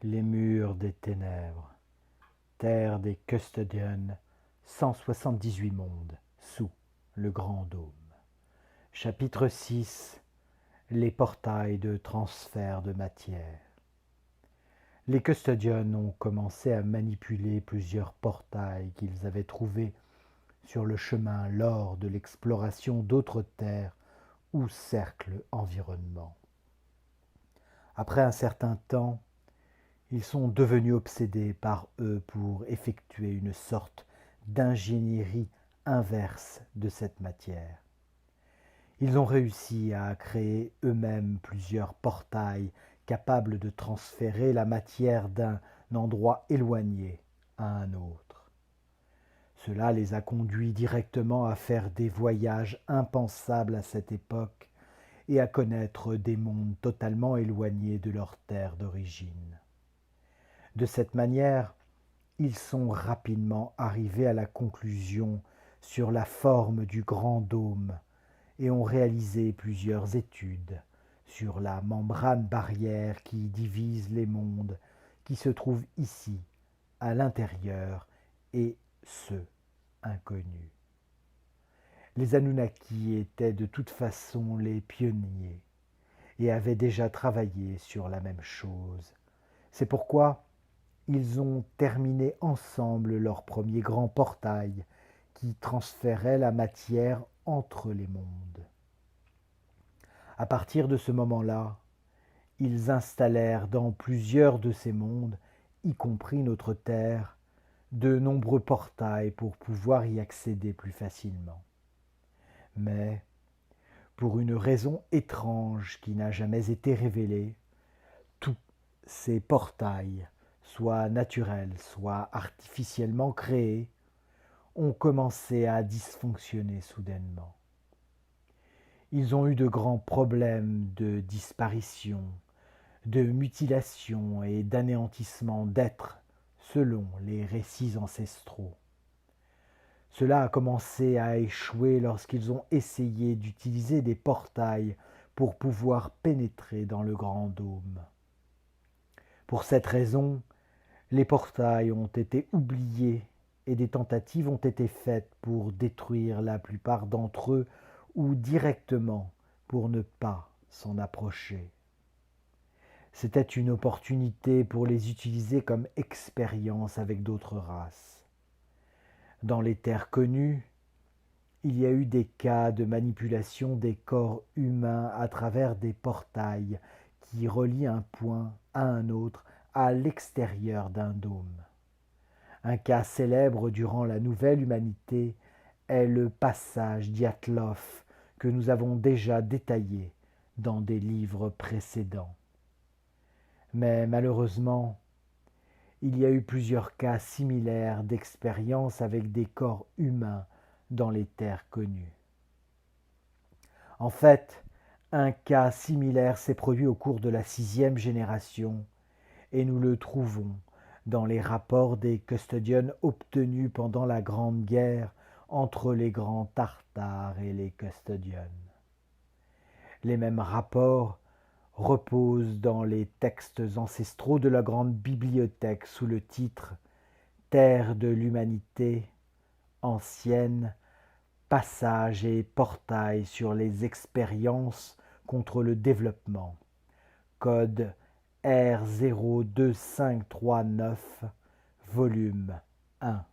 Les murs des ténèbres, terre des custodians, 178 mondes, sous le grand dôme. Chapitre 6. Les portails de transfert de matière. Les custodians ont commencé à manipuler plusieurs portails qu'ils avaient trouvés sur le chemin lors de l'exploration d'autres terres ou cercles environnement. Après un certain temps, ils sont devenus obsédés par eux pour effectuer une sorte d'ingénierie inverse de cette matière. Ils ont réussi à créer eux-mêmes plusieurs portails capables de transférer la matière d'un endroit éloigné à un autre. Cela les a conduits directement à faire des voyages impensables à cette époque et à connaître des mondes totalement éloignés de leur terre d'origine. De cette manière, ils sont rapidement arrivés à la conclusion sur la forme du grand dôme et ont réalisé plusieurs études sur la membrane barrière qui divise les mondes qui se trouvent ici, à l'intérieur, et ceux inconnus. Les Anunnaki étaient de toute façon les pionniers et avaient déjà travaillé sur la même chose. C'est pourquoi ils ont terminé ensemble leur premier grand portail qui transférait la matière entre les mondes. À partir de ce moment-là, ils installèrent dans plusieurs de ces mondes, y compris notre Terre, de nombreux portails pour pouvoir y accéder plus facilement. Mais, pour une raison étrange qui n'a jamais été révélée, tous ces portails, soit naturels, soit artificiellement créés, ont commencé à dysfonctionner soudainement. Ils ont eu de grands problèmes de disparition, de mutilation et d'anéantissement d'êtres selon les récits ancestraux. Cela a commencé à échouer lorsqu'ils ont essayé d'utiliser des portails pour pouvoir pénétrer dans le grand dôme. Pour cette raison, les portails ont été oubliés et des tentatives ont été faites pour détruire la plupart d'entre eux ou directement pour ne pas s'en approcher. C'était une opportunité pour les utiliser comme expérience avec d'autres races. Dans les terres connues, il y a eu des cas de manipulation des corps humains à travers des portails qui relient un point à un autre à l'extérieur d'un dôme. Un cas célèbre durant la nouvelle humanité est le passage d'Iatlof que nous avons déjà détaillé dans des livres précédents. Mais malheureusement, il y a eu plusieurs cas similaires d'expériences avec des corps humains dans les terres connues. En fait, un cas similaire s'est produit au cours de la 6e génération et nous le trouvons dans les rapports des custodians obtenus pendant la Grande Guerre entre les grands Tartares et les custodians. Les mêmes rapports reposent dans les textes ancestraux de la Grande Bibliothèque sous le titre « Terre de l'humanité, ancienne, passage et portail sur les expériences contre le développement, code R02539, volume 1.